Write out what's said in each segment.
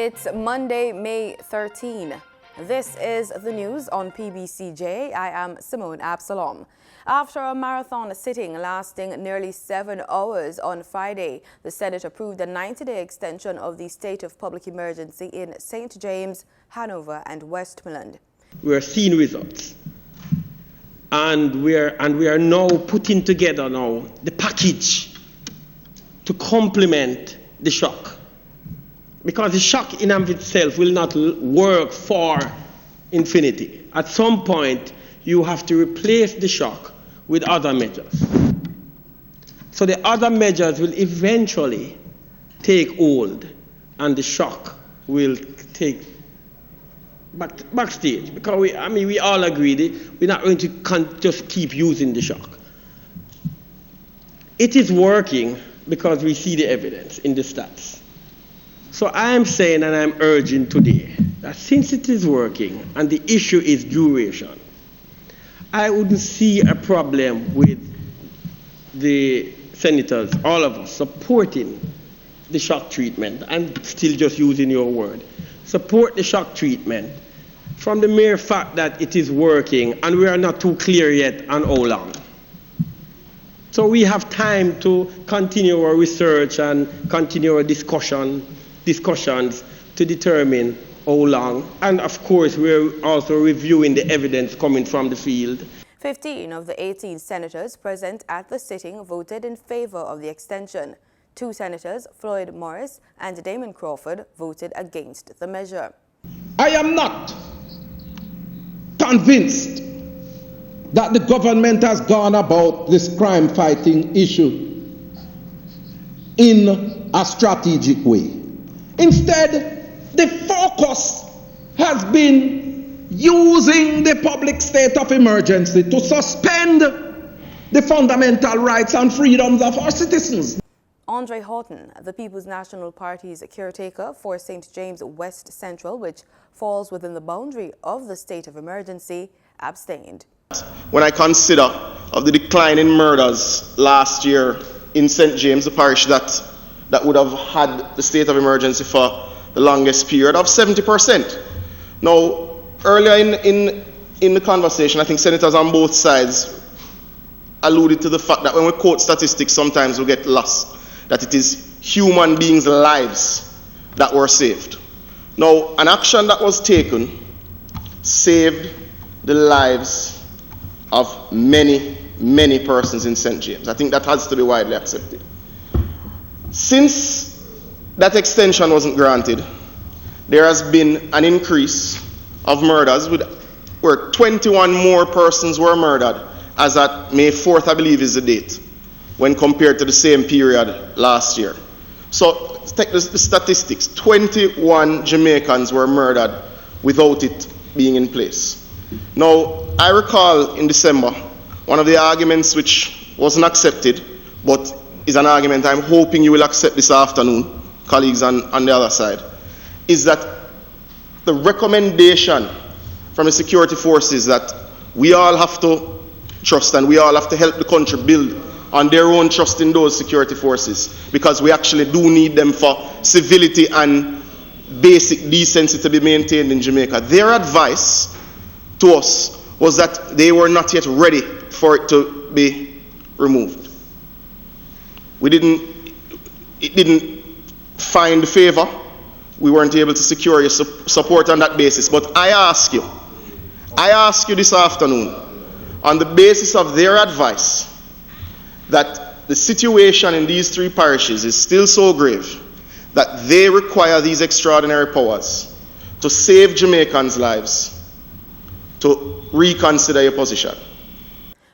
It's Monday, May 13. This is the news on PBCJ. I am Simone Absalom. After a marathon sitting lasting nearly 7 hours on Friday, the Senate approved a 90-day extension of the state of public emergency in St. James, Hanover and Westmoreland. We are seeing results. And we are now putting together the package to complement the shock. Because the shock in and of itself will not work for infinity. At some point, you have to replace the shock with other measures. So the other measures will eventually take hold, and the shock will take backstage. Because we all agree we're not going to just keep using the shock. It is working because we see the evidence in the stats. So I am saying and I'm urging today that since it is working and the issue is duration, I wouldn't see a problem with the senators, all of us, supporting the shock treatment. I'm still just using your word. Support the shock treatment from the mere fact that it is working and we are not too clear yet on how long. So we have time to continue our research and continue our discussions to determine how long. And of course, we're also reviewing the evidence coming from the field. 15 of the 18 senators present at the sitting voted in favor of the extension. 2 senators, Floyd Morris and Damon Crawford, voted against the measure. I am not convinced that the government has gone about this crime-fighting issue in a strategic way. Instead, the focus has been using the public state of emergency to suspend the fundamental rights and freedoms of our citizens. Andre Houghton, the People's National Party's caretaker for St. James West Central, which falls within the boundary of the state of emergency, abstained. When I consider of the decline in murders last year in St. James, the parish that would have had the state of emergency for the longest period, of 70%. Now, earlier in the conversation, I think senators on both sides alluded to the fact that when we quote statistics, sometimes we get lost, that it is human beings' lives that were saved. Now, an action that was taken saved the lives of many, many persons in St. James. I think that has to be widely accepted. Since that extension wasn't granted, there has been an increase of murders where 21 more persons were murdered as at May 4th, I believe is the date, when compared to the same period last year. So take the statistics. 21 Jamaicans were murdered without it being in place. Now, I recall in December, one of the arguments which wasn't accepted, but is an argument I'm hoping you will accept this afternoon, colleagues on the other side, is that the recommendation from the security forces that we all have to trust and we all have to help the country build on their own trust in those security forces, because we actually do need them for civility and basic decency to be maintained in Jamaica. Their advice to us was that they were not yet ready for it to be removed. It didn't find favor. We weren't able to secure your support on that basis. But I ask you this afternoon, on the basis of their advice, that the situation in these 3 parishes is still so grave that they require these extraordinary powers to save Jamaicans' lives, to reconsider your position.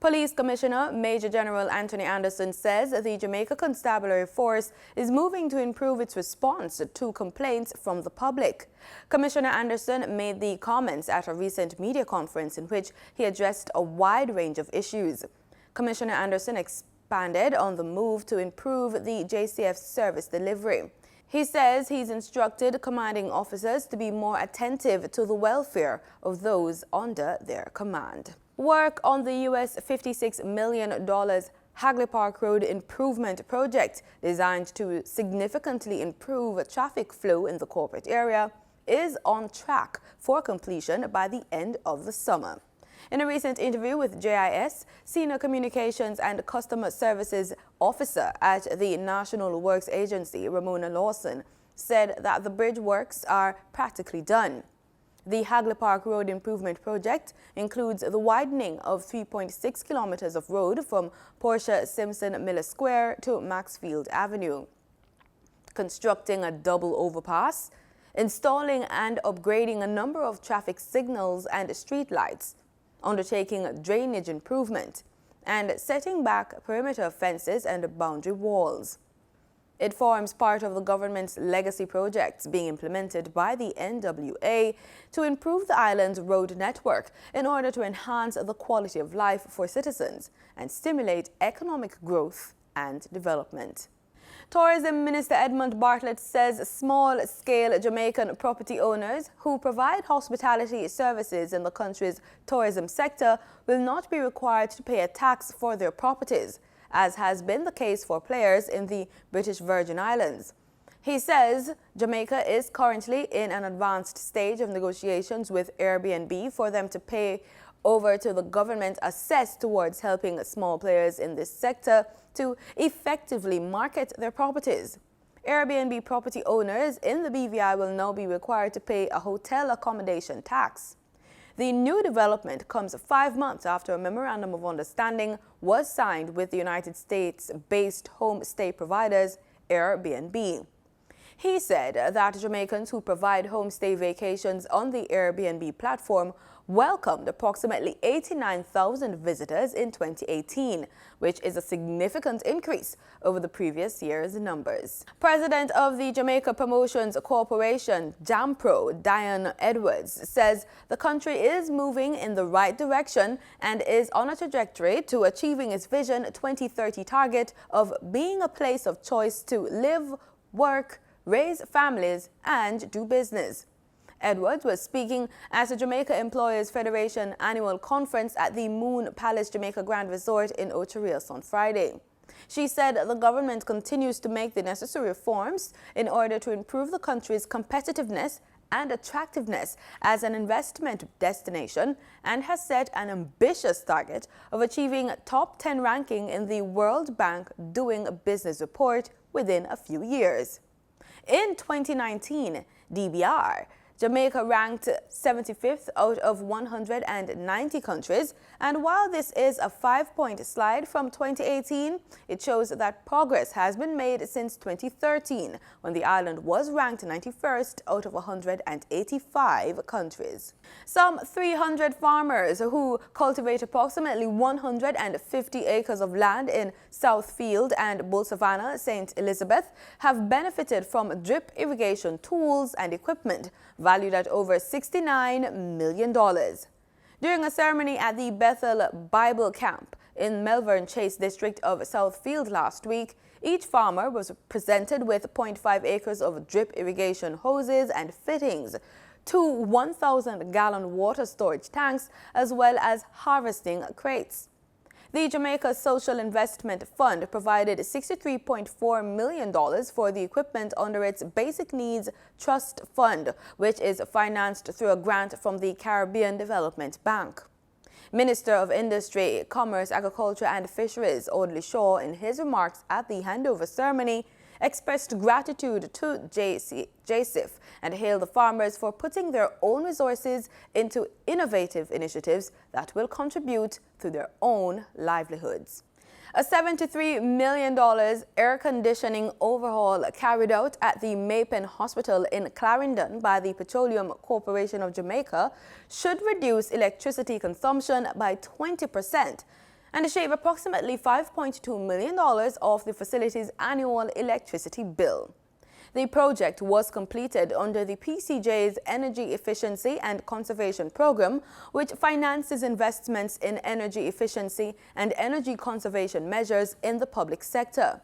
Police Commissioner Major General Anthony Anderson says the Jamaica Constabulary Force is moving to improve its response to complaints from the public. Commissioner Anderson made the comments at a recent media conference in which he addressed a wide range of issues. Commissioner Anderson expanded on the move to improve the JCF's service delivery. He says he's instructed commanding officers to be more attentive to the welfare of those under their command. Work on the US $56 million Hagley Park Road Improvement Project, designed to significantly improve traffic flow in the corporate area, is on track for completion by the end of the summer. In a recent interview with JIS, Senior Communications and Customer Services Officer at the National Works Agency, Ramona Lawson, said that the bridge works are practically done. The Hagley Park Road Improvement Project includes the widening of 3.6 kilometers of road from Portia Simpson Miller Square to Maxfield Avenue, constructing a double overpass, installing and upgrading a number of traffic signals and street lights, undertaking drainage improvement, and setting back perimeter fences and boundary walls. It forms part of the government's legacy projects being implemented by the NWA to improve the island's road network in order to enhance the quality of life for citizens and stimulate economic growth and development. Tourism Minister Edmund Bartlett says small-scale Jamaican property owners who provide hospitality services in the country's tourism sector will not be required to pay a tax for their properties, as has been the case for players in the British Virgin Islands. He says Jamaica is currently in an advanced stage of negotiations with Airbnb for them to pay over to the government a cess towards helping small players in this sector to effectively market their properties. Airbnb property owners in the BVI will now be required to pay a hotel accommodation tax. The new development comes 5 months after a memorandum of understanding was signed with the United States-based homestay providers Airbnb. He said that Jamaicans who provide homestay vacations on the Airbnb platform welcomed approximately 89,000 visitors in 2018, which is a significant increase over the previous year's numbers. President of the Jamaica Promotions Corporation, JAMPRO, Diane Edwards, says the country is moving in the right direction and is on a trajectory to achieving its Vision 2030 target of being a place of choice to live, work, raise families, and do business. Edwards was speaking at the Jamaica Employers Federation annual conference at the Moon Palace Jamaica Grand Resort in Ocho Rios on Friday. She said the government continues to make the necessary reforms in order to improve the country's competitiveness and attractiveness as an investment destination and has set an ambitious target of achieving top 10 ranking in the World Bank Doing Business report within a few years. In 2019, DBR, Jamaica ranked 75th out of 190 countries, and while this is a 5-point slide from 2018, it shows that progress has been made since 2013, when the island was ranked 91st out of 185 countries. Some 300 farmers who cultivate approximately 150 acres of land in Southfield and Bolsavannah, St. Elizabeth, have benefited from drip irrigation tools and equipment valued at over $69 million. During a ceremony at the Bethel Bible Camp in Melbourne Chase district of Southfield last week, each farmer was presented with 0.5 acres of drip irrigation hoses and fittings, 2 1,000-gallon water storage tanks, as well as harvesting crates. The Jamaica Social Investment Fund provided $63.4 million for the equipment under its Basic Needs Trust Fund, which is financed through a grant from the Caribbean Development Bank. Minister of Industry, Commerce, Agriculture and Fisheries, Audley Shaw, in his remarks at the handover ceremony, expressed gratitude to JCIF and hailed the farmers for putting their own resources into innovative initiatives that will contribute to their own livelihoods. A $73 million air conditioning overhaul carried out at the Mapen Hospital in Clarendon by the Petroleum Corporation of Jamaica should reduce electricity consumption by 20% and shave approximately $5.2 million off the facility's annual electricity bill. The project was completed under the PCJ's Energy Efficiency and Conservation Program, which finances investments in energy efficiency and energy conservation measures in the public sector.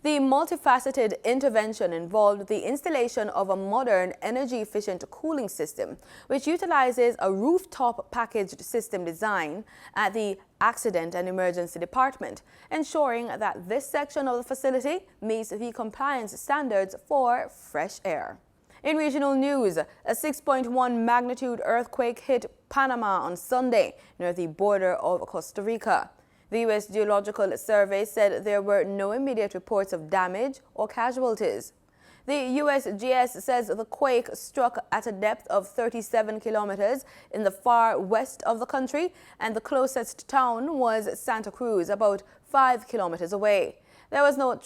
The multifaceted intervention involved the installation of a modern, energy-efficient cooling system, which utilizes a rooftop packaged system design at the Accident and Emergency Department, ensuring that this section of the facility meets the compliance standards for fresh air. In regional news, a 6.1 magnitude earthquake hit Panama on Sunday near the border of Costa Rica. The U.S. Geological Survey said there were no immediate reports of damage or casualties. The USGS says the quake struck at a depth of 37 kilometers in the far west of the country, and the closest town was Santa Cruz, about 5 kilometers away. There was no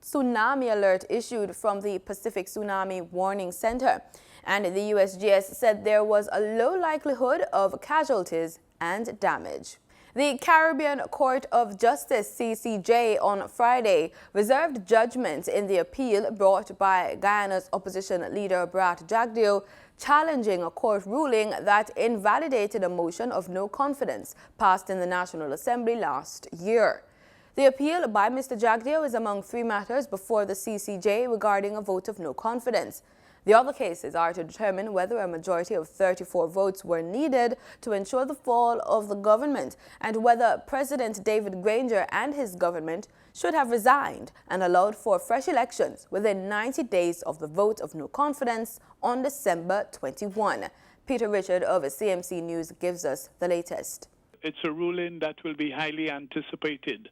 tsunami alert issued from the Pacific Tsunami Warning Center, and the USGS said there was a low likelihood of casualties and damage. The Caribbean Court of Justice, CCJ, on Friday reserved judgment in the appeal brought by Guyana's opposition leader Brat Jagdeo, challenging a court ruling that invalidated a motion of no confidence passed in the National Assembly last year. The appeal by Mr. Jagdeo is among 3 matters before the CCJ regarding a vote of no confidence. The other cases are to determine whether a majority of 34 votes were needed to ensure the fall of the government and whether President David Granger and his government should have resigned and allowed for fresh elections within 90 days of the vote of no confidence on December 21. Peter Richard of CMC News gives us the latest. It's a ruling that will be highly anticipated,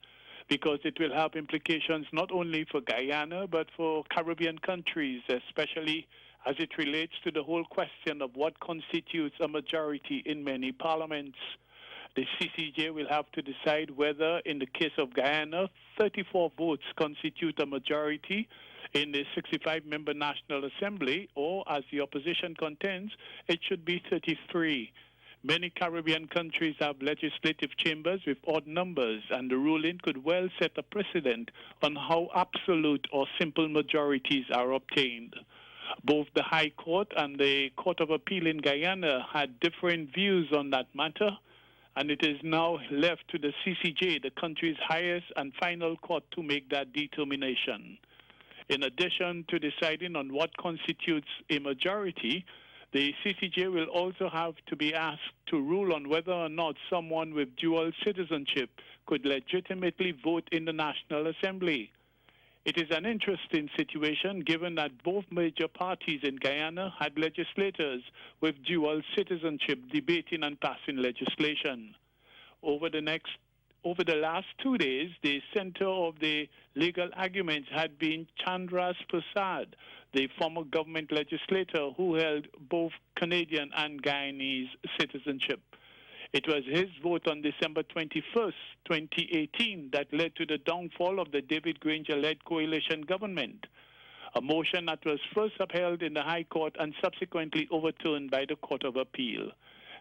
because it will have implications not only for Guyana but for Caribbean countries, especially as it relates to the whole question of what constitutes a majority in many parliaments. The CCJ will have to decide whether, in the case of Guyana, 34 votes constitute a majority in the 65-member National Assembly, or, as the opposition contends, it should be 33. Many Caribbean countries have legislative chambers with odd numbers, and the ruling could well set a precedent on how absolute or simple majorities are obtained. Both the High Court and the Court of Appeal in Guyana had different views on that matter, and it is now left to the CCJ, the country's highest and final court, to make that determination. In addition to deciding on what constitutes a majority, the CCJ will also have to be asked to rule on whether or not someone with dual citizenship could legitimately vote in the National Assembly. It is an interesting situation given that both major parties in Guyana had legislators with dual citizenship debating and passing legislation. Over the last 2 days, the center of the legal arguments had been Chandras Prasad, the former government legislator who held both Canadian and Guyanese citizenship. It was his vote on December 21st, 2018, that led to the downfall of the David Granger-led coalition government, a motion that was first upheld in the High Court and subsequently overturned by the Court of Appeal.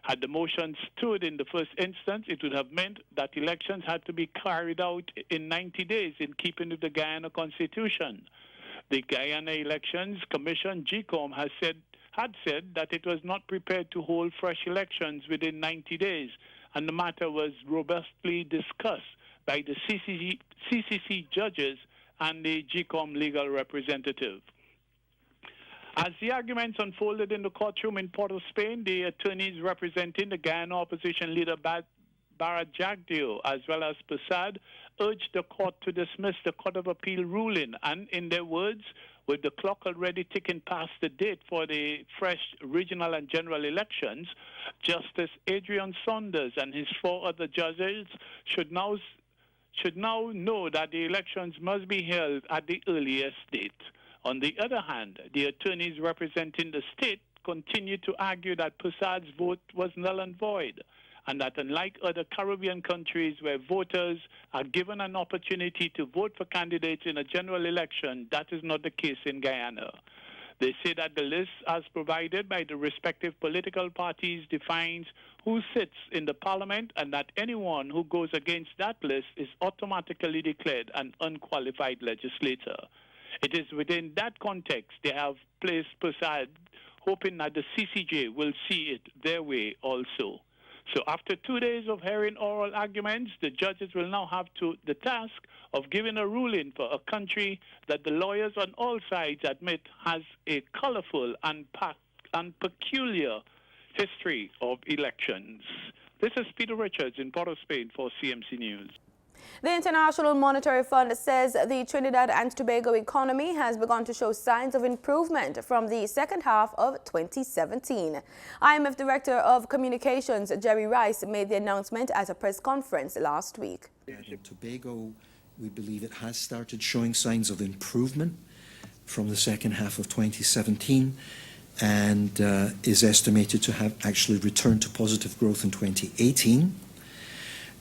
Had the motion stood in the first instance, it would have meant that elections had to be carried out in 90 days in keeping with the Guyana Constitution. The Guyana Elections Commission, GECOM, had said that it was not prepared to hold fresh elections within 90 days, and the matter was robustly discussed by the CCC judges and the GECOM legal representative. As the arguments unfolded in the courtroom in Port of Spain, the attorneys representing the Guyana opposition leader Bharat Jagdeo, as well as Prasad, urged the court to dismiss the Court of Appeal ruling, and in their words, with the clock already ticking past the date for the fresh regional and general elections, Justice Adrian Saunders and his 4 other judges should now know that the elections must be held at the earliest date. On the other hand, the attorneys representing the state continue to argue that Prasad's vote was null and void, and that unlike other Caribbean countries where voters are given an opportunity to vote for candidates in a general election, that is not the case in Guyana. They say that the list as provided by the respective political parties defines who sits in the parliament, and that anyone who goes against that list is automatically declared an unqualified legislator. It is within that context they have placed Prasad, hoping that the CCJ will see it their way also. So after 2 days of hearing oral arguments, the judges will now have the task of giving a ruling for a country that the lawyers on all sides admit has a colorful and peculiar history of elections. This is Peter Richards in Port of Spain for CMC News. The International Monetary Fund says the Trinidad and Tobago economy has begun to show signs of improvement from the second half of 2017. IMF Director of Communications Jerry Rice made the announcement at a press conference last week. In Tobago, we believe it has started showing signs of improvement from the second half of 2017 and is estimated to have actually returned to positive growth in 2018.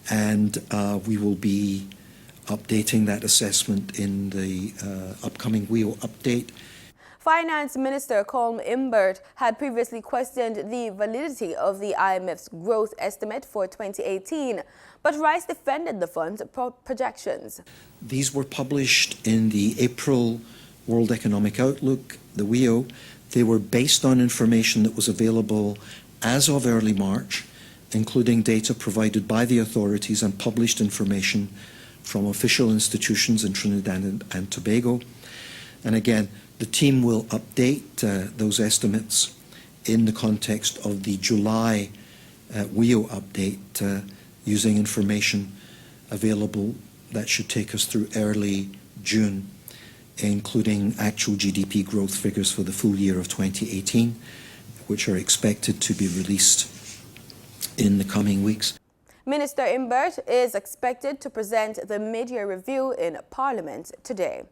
And we will be updating that assessment in the upcoming WEO update. Finance Minister Colm Imbert had previously questioned the validity of the IMF's growth estimate for 2018, but Rice defended the fund's projections. These were published in the April World Economic Outlook, the WEO. They were based on information that was available as of early March, including data provided by the authorities and published information from official institutions in Trinidad and Tobago. And again, the team will update those estimates in the context of the July WEO update using information available that should take us through early June, including actual GDP growth figures for the full year of 2018, which are expected to be released in the coming weeks. Minister Imbert is expected to present the mid-year review in Parliament today.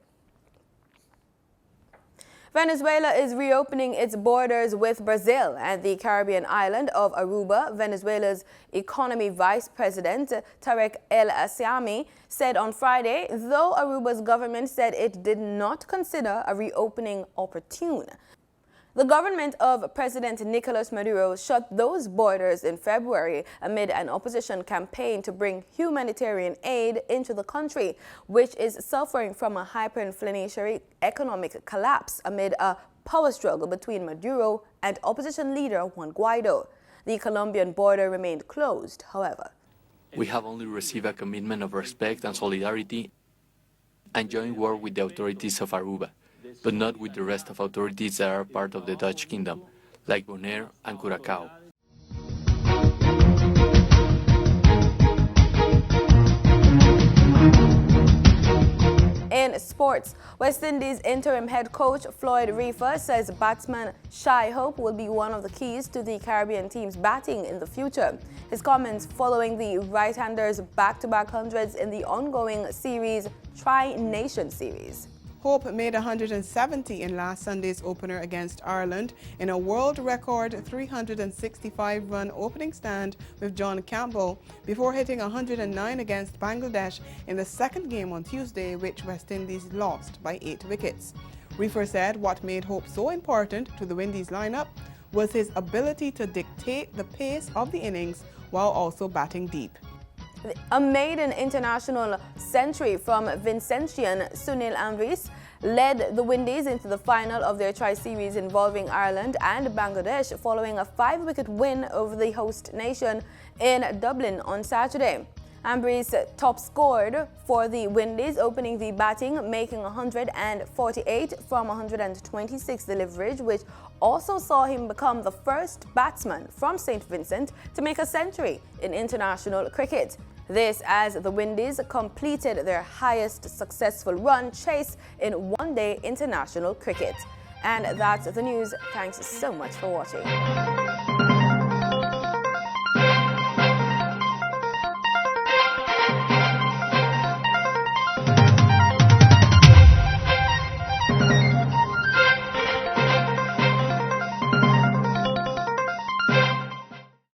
Venezuela is reopening its borders with Brazil and the Caribbean island of Aruba. Venezuela's economy vice president, Tarek El Asiami, said on Friday, though Aruba's government said it did not consider a reopening opportune. The government of President Nicolas Maduro shut those borders in February amid an opposition campaign to bring humanitarian aid into the country, which is suffering from a hyperinflationary economic collapse amid a power struggle between Maduro and opposition leader Juan Guaido. The Colombian border remained closed, however. We have only received a commitment of respect and solidarity and joint work with the authorities of Aruba, but not with the rest of authorities that are part of the Dutch kingdom, like Bonaire and Curaçao. In sports, West Indies interim head coach Floyd Reefer says batsman Shai Hope will be one of the keys to the Caribbean team's batting in the future. His comments following the right-handers' back-to-back hundreds in the ongoing series Tri-Nation Series. Hope made 170 in last Sunday's opener against Ireland in a world record 365-run opening stand with John Campbell before hitting 109 against Bangladesh in the second game on Tuesday, which West Indies lost by 8 wickets. Reefer said what made Hope so important to the Windies lineup was his ability to dictate the pace of the innings while also batting deep. A maiden international century from Vincentian Sunil Amris led the Windies into the final of their tri-series involving Ireland and Bangladesh following a 5-wicket win over the host nation in Dublin on Saturday. Ambrose top scored for the Windies, opening the batting, making 148 from 126 deliveries, which also saw him become the first batsman from St. Vincent to make a century in international cricket. This as the Windies completed their highest successful run chase in one-day international cricket. And that's the news. Thanks so much for watching.